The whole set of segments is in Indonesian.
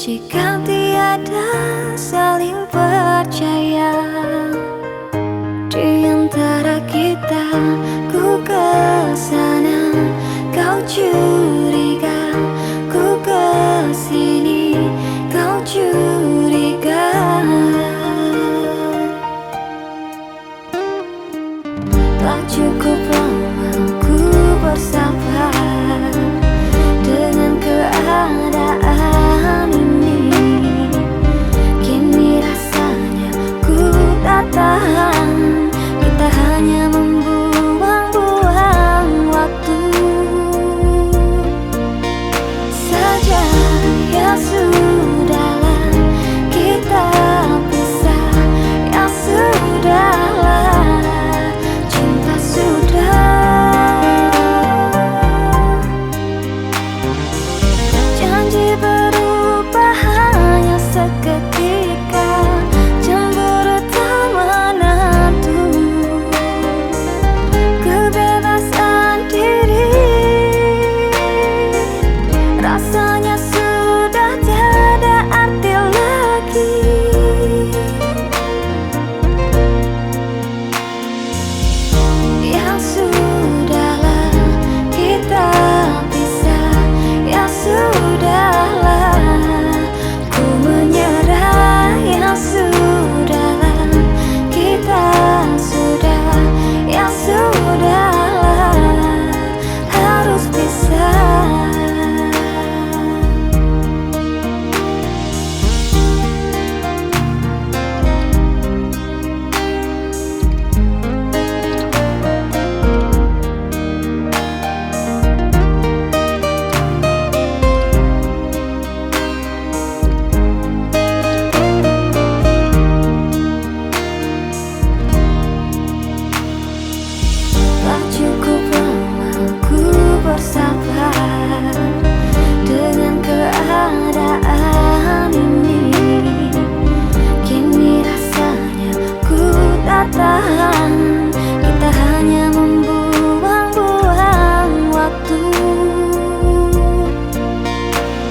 Jika tiada saling percaya di antara kita, ku kesana, kau curiga, ku kesini, kau curiga. Tak cukup lama ku bersabar dengan keadaan ini. Kini rasanya ku tak tahan, kita hanya membuang-buang waktu saja. Ya sudahlah, kita pisah. Ya sudahlah, cinta sudah. Janji berubah hanya seketika, cemburu tak menentu, kebebasan diri rasanya sudah tiada arti lagi. Ya sudahlah, kita pisah. Ya sudahlah, ku menyerah. Ya sudahlah, kita sudah. Ya sudahlah, harus pisah. Tak cukup lama ku bersabar dengan keadaan ini. Kini rasanya ku tak tahan, kita hanya membuang-buang waktu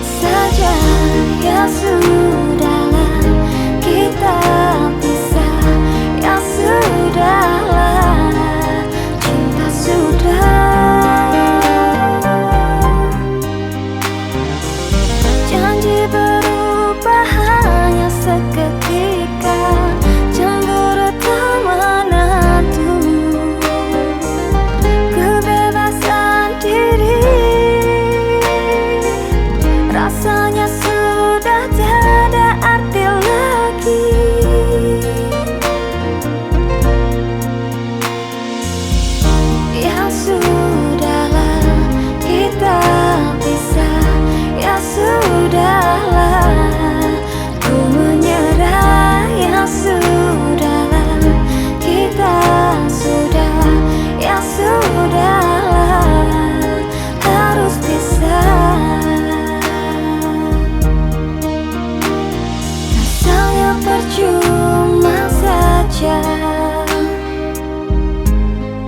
saja. Ya sudahlah, kita pisah. Ya sudahlah, cinta sudah. Janji berubah hanya seketika, cemburu tak menentu, kebebasan diri rasanya sudah tiada arti lagi. Ya sudahlah, kita pisah. Ya sudahlah, ku menyerah. Ya sudahlah, kita sudah. Ya sudahlah, harus pisah. Rasanya percuma saja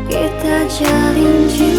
kita jalin cinta.